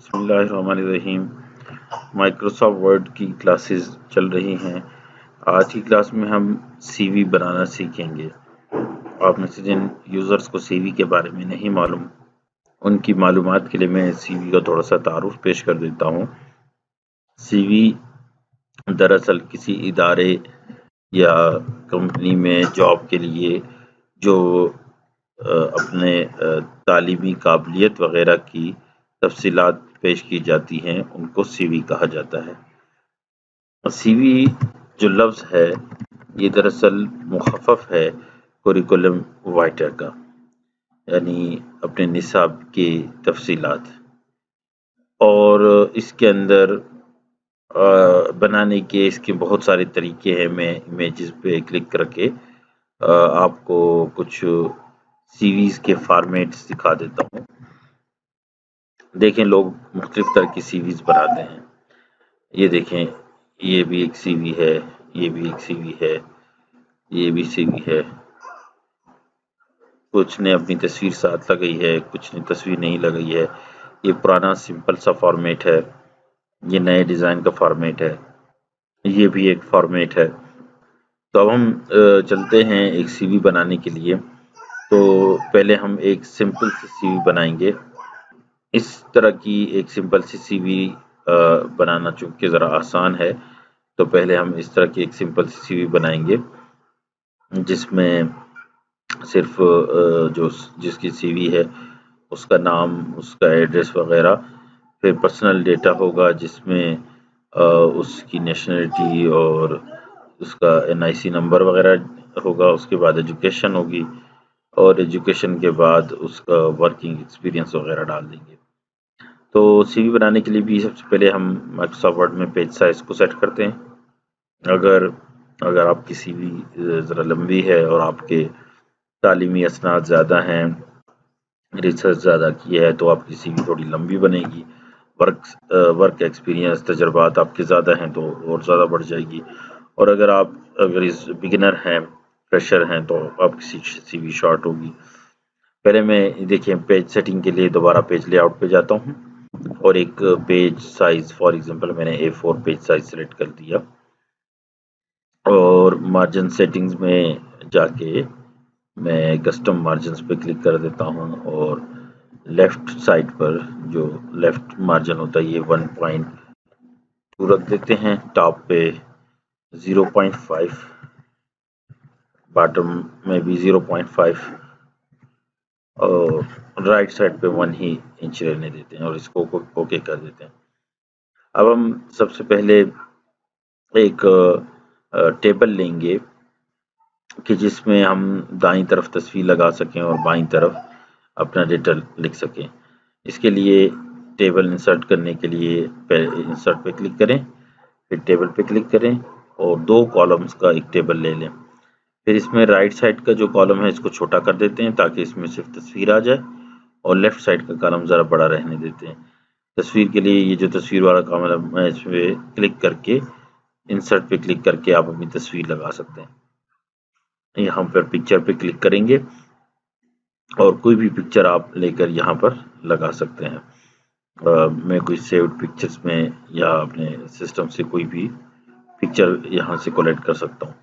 बिस्मिल्लाहिर्रहमानिर्रहीम। Microsoft word की classes चल रही हैं। आज की क्लास में हम सीवी बनाना सीखेंगे। आप में से जिन यूज़र्स को सीवी के बारे में नहीं मालूम, उनकी मालूमात के लिए मैं सीवी का थोड़ा सा तारुफ पेश कर देता हूँ। सीवी दरअसल किसी इदारे या कंपनी में जॉब के लिए जो अपने तालीमी काबिलियत वगैरह की तफसीलात पेश की जाती हैं, उनको सीवी कहा जाता है। सीवी जो लफ्ज़ है, ये दरअसल मुख़फ़्फ़फ़ है कुरिकुलम वाइटा का, यानी अपने निसाब की तफसीलात। और इसके अंदर बनाने के इसके बहुत सारे तरीके हैं। मैं इमेजेस पे क्लिक करके आपको कुछ सीवीज़ के फॉर्मेट्स दिखा देता हूँ। देखें, लोग मुख्तलिफ तरह की सीवीज़ बनाते हैं। ये देखें, ये भी एक सीवी है, ये भी एक सीवी है, ये भी सीवी है। कुछ ने अपनी तस्वीर साथ लगाई है, कुछ ने तस्वीर नहीं लगाई है। ये पुराना सिंपल सा फॉर्मेट है, ये नए डिज़ाइन का फॉर्मेट है, ये भी एक फॉर्मेट है। तो अब हम चलते हैं एक सीवी बनाने के लिए। तो पहले हम एक सिंपल सी सीवी बनाएंगे। इस तरह की एक सिंपल सी सीवी बनाना चूँकि ज़रा आसान है, तो पहले हम इस तरह की एक सिंपल सी सीवी बनाएंगे, जिसमें सिर्फ जो जिसकी सीवी है उसका नाम, उसका एड्रेस वगैरह, फिर पर्सनल डेटा होगा जिसमें उसकी नेशनलिटी और उसका एनआईसी नंबर वगैरह होगा। उसके बाद एजुकेशन होगी और एजुकेशन के बाद उसका वर्किंग एक्सपीरियंस वगैरह डाल देंगे। तो सीवी बनाने के लिए भी सबसे पहले हम माइक्रोसॉफ्ट वर्ड में पेज साइज़ को सेट करते हैं। अगर आपकी सीवी ज़रा लंबी है और आपके तालीमी असनाद ज़्यादा हैं, रिसर्च ज़्यादा की है, तो आपकी सीवी थोड़ी लंबी बनेगी। वर्क एक्सपीरियंस, तजर्बात आपके ज़्यादा हैं तो और ज़्यादा बढ़ जाएगी। और अगर इस बिगिनर हैं, फ्रेशर हैं, तो आपकी सीवी शॉर्ट होगी। पहले मैं देखिए पेज सेटिंग के लिए दोबारा पेज लेआउट पे जाता हूँ और एक पेज साइज़, फॉर एग्जांपल मैंने A4 पेज साइज़ सेलेक्ट कर दिया और मार्जिन सेटिंग्स में जाके मैं कस्टम मार्जिन्स पे क्लिक कर देता हूँ और लेफ़्ट साइड पर जो लेफ़्ट मार्जिन होता है, ये 1.2 रख देते हैं। टॉप पे 0.5, बॉटम में भी 0.5 और राइट साइड पे 1 ही इंच रहने देते हैं और इसको ओके कर देते हैं। अब हम सबसे पहले एक टेबल लेंगे कि जिसमें हम दाईं तरफ तस्वीर लगा सकें और बाईं तरफ अपना डेटा लिख सकें। इसके लिए टेबल इंसर्ट करने के लिए इंसर्ट पे क्लिक करें, फिर टेबल पे क्लिक करें और 2 कॉलम्स का एक टेबल ले लें। फिर इसमें राइट साइड का जो कॉलम है इसको छोटा कर देते हैं ताकि इसमें सिर्फ तस्वीर आ जाए और लेफ्ट साइड का कॉलम ज़रा बड़ा रहने देते हैं। तस्वीर के लिए ये जो तस्वीर वाला कॉलम है, इसमें क्लिक करके इंसर्ट पे क्लिक करके आप अपनी तस्वीर लगा सकते हैं। यहाँ पर पिक्चर पे क्लिक करेंगे और कोई भी पिक्चर आप लेकर यहाँ पर लगा सकते हैं। मैं कोई सेव्ड पिक्चर्स में या अपने सिस्टम से कोई भी पिक्चर यहाँ से कलेक्ट कर सकता हूँ।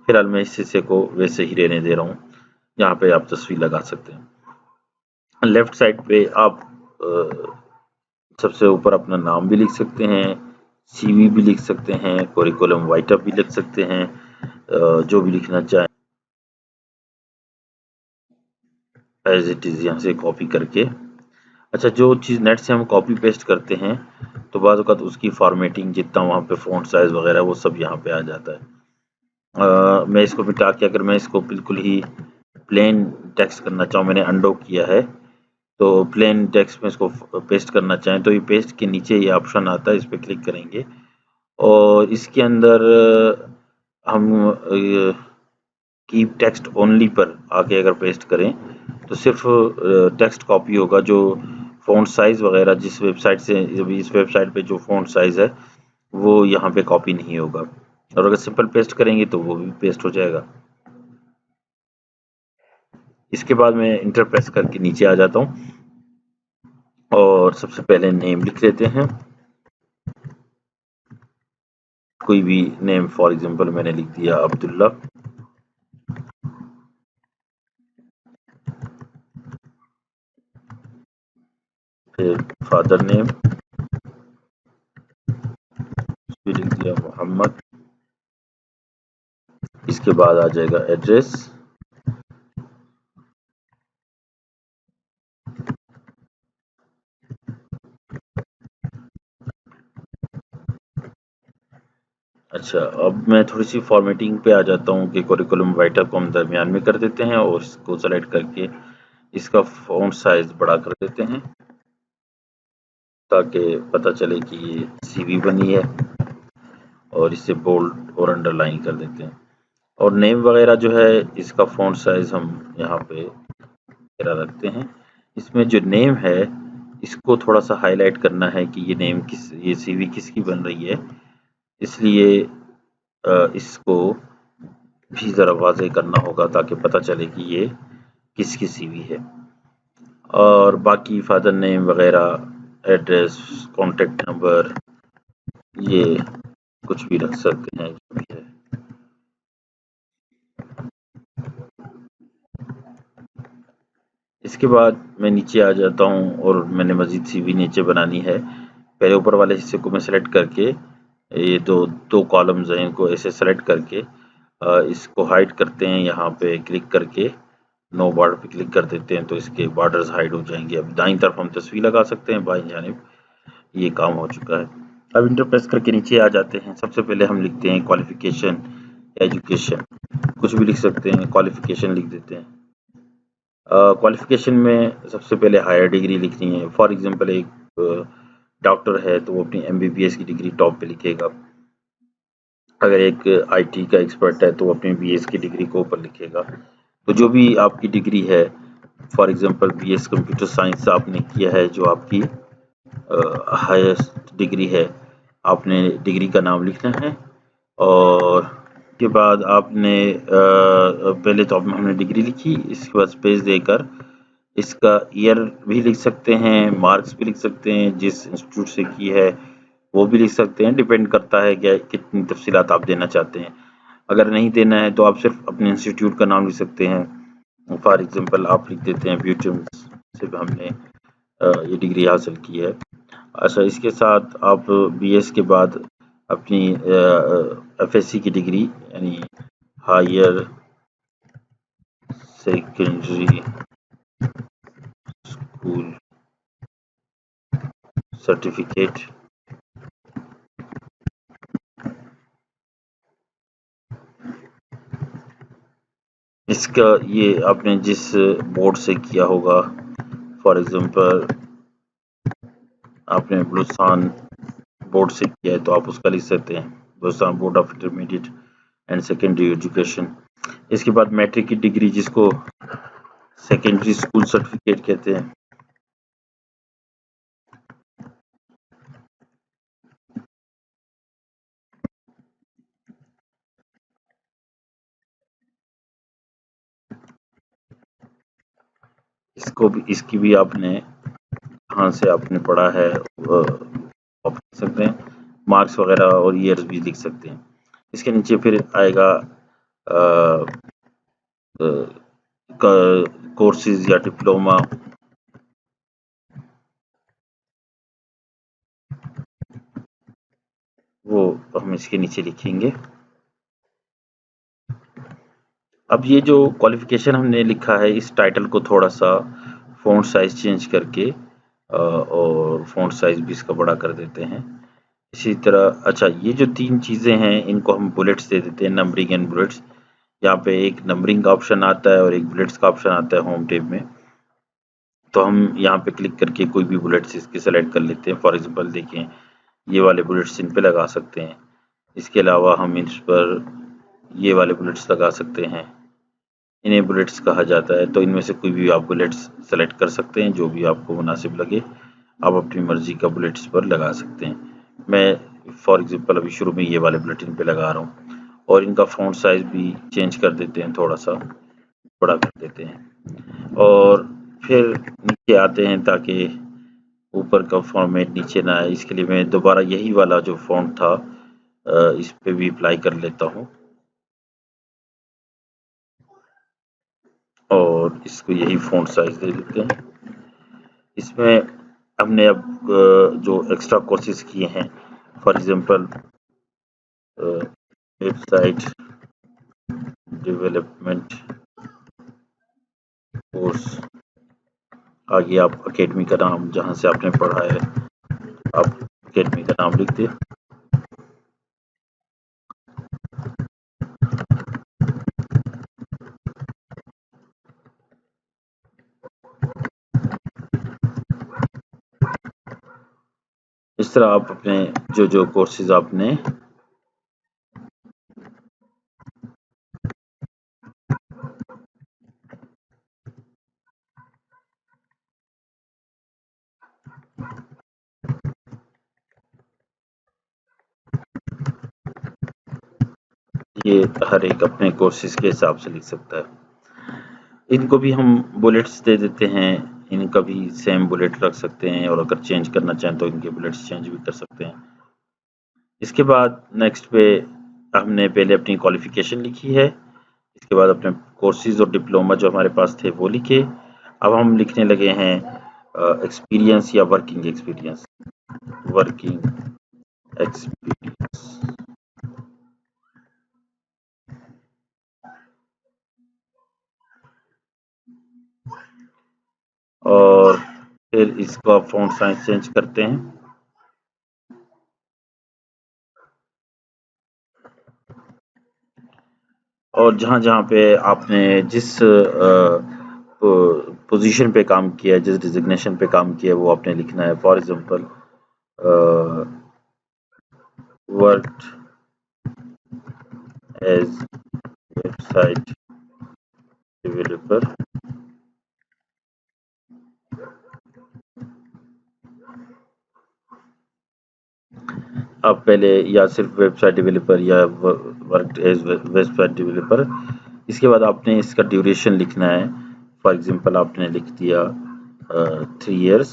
फिलहाल मैं इस हिस्से को वैसे ही रहने दे रहा हूँ। यहाँ पे आप तस्वीर लगा सकते हैं। लेफ्ट साइड पे आप सबसे ऊपर अपना नाम भी लिख सकते हैं, सीवी भी लिख सकते हैं, करिकुलम वाइटा भी लिख सकते हैं, जो भी लिखना चाहें एज इट इज़ यहाँ से कॉपी करके। अच्छा, जो चीज़ नेट से हम कॉपी पेस्ट करते हैं तो बाज़ औक़ात उसकी फॉर्मेटिंग जितना वहाँ पे फ़ॉन्ट साइज़ वगैरह वो सब यहाँ पे आ जाता है। मैं इसको मिटा के अगर मैं इसको बिल्कुल ही प्लेन टेक्स्ट करना चाहूँ, मैंने अंडो किया है, तो प्लेन टेक्स्ट में इसको पेस्ट करना चाहें तो ये पेस्ट के नीचे ये ऑप्शन आता है, इस पर क्लिक करेंगे और इसके अंदर हम कीप टेक्स्ट ओनली पर आके अगर पेस्ट करें तो सिर्फ टेक्स्ट कॉपी होगा। जो फ़ॉन्ट साइज़ वगैरह जिस वेबसाइट से, इस वेबसाइट पे जो फ़ॉन्ट साइज़ है वो यहाँ पे कॉपी नहीं होगा और अगर सिंपल पेस्ट करेंगे तो वो भी पेस्ट हो जाएगा। इसके बाद मैं इंटर प्रेस करके नीचे आ जाता हूँ और सबसे पहले नेम लिख लेते हैं, कोई भी नेम। फॉर एग्जांपल मैंने लिख दिया अब्दुल्ला। फिर फादर नेम, फिर लिख दिया मोहम्मद। इसके बाद आ जाएगा एड्रेस, अच्छा अब मैं थोड़ी सी फॉर्मेटिंग पे आ जाता हूँ कि करिकुलम वाइटा को हम दरमियान में कर देते हैं और इसको सेलेक्ट करके इसका फ़ॉन्ट साइज बड़ा कर देते हैं ताकि पता चले कि ये सीवी बनी है, और इसे बोल्ड और अंडरलाइन कर देते हैं। और नेम वगैरह जो है इसका फ़ॉन्ट साइज हम यहाँ पे तेरा रखते हैं। इसमें जो नेम है इसको थोड़ा सा हाईलाइट करना है कि ये नेम ये सीवी किसकी बन रही है, इसलिए इसको भी ज़रा वाज़ेह करना होगा ताकि पता चले कि ये किसकी सीवी है। और बाकी फादर नेम वगैरह, एड्रेस, कॉन्टेक्ट नंबर, ये कुछ भी रख सकते हैं जो भी है। इसके बाद मैं नीचे आ जाता हूँ और मैंने मज़ीद सीवी नीचे बनानी है। पहले ऊपर वाले हिस्से को मैं सेलेक्ट करके ये दो कॉलम्स हैं इनको ऐसे सेलेक्ट करके इसको हाइड करते हैं। यहाँ पे क्लिक करके नो बॉर्डर पे क्लिक कर देते हैं तो इसके बॉर्डर्स हाइड हो जाएंगे। अब दाईं तरफ हम तस्वीर लगा सकते हैं, बाईं जानिब ये काम हो चुका है। अब इंटर प्रेस करके नीचे आ जाते हैं। सबसे पहले हम लिखते हैं क्वालिफिकेशन, एजुकेशन, कुछ भी लिख सकते हैं, क्वालिफिकेशन लिख देते हैं। क्वालिफिकेशन में सबसे पहले हायर डिग्री लिखनी है। फॉर एग्जांपल एक डॉक्टर है तो वो अपनी एमबीबीएस की डिग्री टॉप पे लिखेगा। अगर एक आईटी का एक्सपर्ट है तो वो अपनी बीएस की डिग्री को ऊपर लिखेगा। तो जो भी आपकी डिग्री है, for example BS computer science आपने किया है, जो आपकी हाईएस्ट डिग्री है, आपने डिग्री का नाम लिखना है। और के बाद आपने पहले तो हमने डिग्री लिखी, इसके बाद स्पेस देकर इसका ईयर भी लिख सकते हैं, मार्क्स भी लिख सकते हैं, जिस इंस्टीट्यूट से की है वो भी लिख सकते हैं। डिपेंड करता है कि कितनी तफसीलात आप देना चाहते हैं। अगर नहीं देना है तो आप सिर्फ अपने इंस्टीट्यूट का नाम लिख सकते हैं। फॉर एग्जांपल आप लिख देते हैं ब्यूटिम से हमने ये डिग्री हासिल की है। अच्छा, इसके साथ आप बीएस के बाद अपनी एफएससी की डिग्री यानी हायर सेकेंडरी स्कूल सर्टिफिकेट, इसका ये आपने जिस बोर्ड से किया होगा, फॉर एग्जांपल आपने बलूचिस्तान बोर्ड से किया है तो आप उसका लिख सकते हैं, Balochistan board of intermediate and secondary education. इसके बाद मैट्रिक की डिग्री जिसको सेकेंडरी स्कूल सर्टिफिकेट कहते हैं, इसकी भी आपने कहाँ से आपने पढ़ा है आप लिख सकते हैं, मार्क्स वगैरह और ईयर्स भी लिख सकते हैं। इसके नीचे फिर आएगा कोर्सेज या डिप्लोमा, वो हम इसके नीचे लिखेंगे। अब ये जो क्वालिफिकेशन हमने लिखा है, इस टाइटल को थोड़ा सा फ़ॉन्ट साइज चेंज करके और फ़ॉन्ट साइज भी इसका बड़ा कर देते हैं। इसी तरह अच्छा, ये जो तीन चीज़ें हैं इनको हम बुलेट्स दे देते हैं, नंबरिंग एंड बुलेट्स। यहाँ पे एक नंबरिंग का ऑप्शन आता है और एक बुलेट्स का ऑप्शन आता है होम टैब में। तो हम यहाँ पे क्लिक करके कोई भी बुलेट्स इसके सेलेक्ट कर लेते हैं। फॉर एग्जांपल देखें, ये वाले बुलेट्स इन पे लगा सकते हैं। इसके अलावा हम इस पर ये वाले बुलेट्स लगा सकते हैं, इन्हें बुलेट्स कहा जाता है। तो इनमें से कोई भी आप बुलेट्स सेलेक्ट कर सकते हैं, जो भी आपको मुनासिब लगे आप अपनी मर्जी का बुलेट्स पर लगा सकते हैं। मैं फॉर एग्जांपल अभी शुरू में ये वाले बुलेट इन पे लगा रहा हूँ और इनका फ़ॉन्ट साइज भी चेंज कर देते हैं, थोड़ा सा बड़ा कर देते हैं। और फिर नीचे आते हैं ताकि ऊपर का फॉर्मेट नीचे ना आए, इसके लिए मैं दोबारा यही वाला जो फ़ॉन्ट था इस पे भी अप्लाई कर लेता हूँ और इसको यही फ़ॉन्ट साइज़ दे देते हैं। इसमें हमने अब जो एक्स्ट्रा कोर्सेज़ किए हैं, for example website development course, आगे आप अकेडमी का नाम जहाँ से आपने पढ़ा है आप अकेडमी का नाम लिख दें। इस तरह आप अपने जो कोर्सेज आपने ये हर एक अपने कोर्सेज के हिसाब से लिख सकता है। इनको भी हम बुलेट्स दे देते हैं, इनका भी सेम बुलेट रख सकते हैं और अगर चेंज करना चाहें तो इनके बुलेट्स चेंज भी कर सकते हैं। इसके बाद नेक्स्ट पे हमने पहले अपनी क्वालिफिकेशन लिखी है, इसके बाद अपने कोर्सेज और डिप्लोमा जो हमारे पास थे वो लिखे। अब हम लिखने लगे हैं एक्सपीरियंस या वर्किंग एक्सपीरियंस। और फिर इसको आप फ़ॉन्ट साइज चेंज करते हैं। और जहाँ-जहाँ पे आपने जिस पोजीशन पे काम किया है, जिस डिजिग्नेशन पे काम किया है वो आपने लिखना है। For example worked as website developer, आप पहले या सिर्फ वेबसाइट डेवलपर या वर्कड एज वेबसाइट डेवलपर, इसके बाद आपने इसका ड्यूरेशन लिखना है। फॉर एग्जांपल आपने लिख दिया 3 इयर्स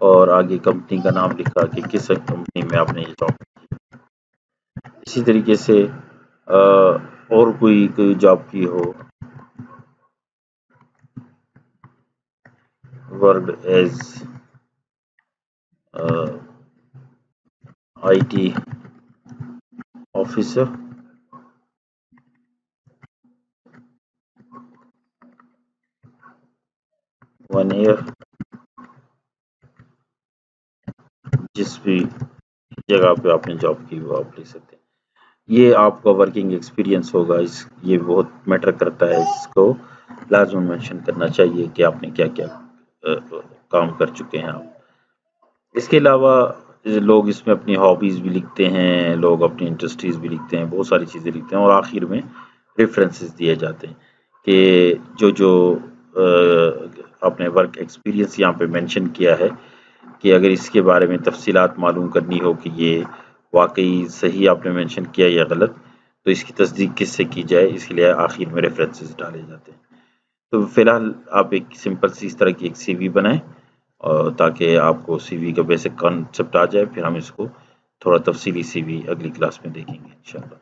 और आगे कंपनी का नाम लिखा कि किस कंपनी में आपने ये जॉब की। इसी तरीके से और कोई जॉब की हो, worked as IT officer, one year, जिस भी जगह पे आपने जॉब की वो आप लिख सकते हैं। ये आपका वर्किंग एक्सपीरियंस होगा, ये बहुत मैटर करता है, इसको लाजमी मेंशन करना चाहिए कि आपने क्या-क्या काम कर चुके हैं आप। इसके अलावा लोग इसमें अपनी हॉबीज़ भी लिखते हैं, लोग अपनी इंडस्ट्रीज़ भी लिखते हैं, बहुत सारी चीज़ें लिखते हैं और आखिर में रेफरेंसेस दिए जाते हैं कि जो आपने वर्क एक्सपीरियंस यहाँ पे मेंशन किया है कि अगर इसके बारे में तफसीलात मालूम करनी हो कि ये वाक़ई सही आपने मेंशन किया या गलत, तो इसकी तस्दीक किससे की जाए, इसके लिए आखिर में रेफरेंसेस डाले जाते हैं। तो फ़िलहाल आप एक सिंपल सी इस तरह की एक CV बनाएँ और ताकि आपको CV का बेसिक कॉन्सेप्ट आ जाए, फिर हम इसको थोड़ा तफसीली CV अगली क्लास में देखेंगे इंशाअल्लाह।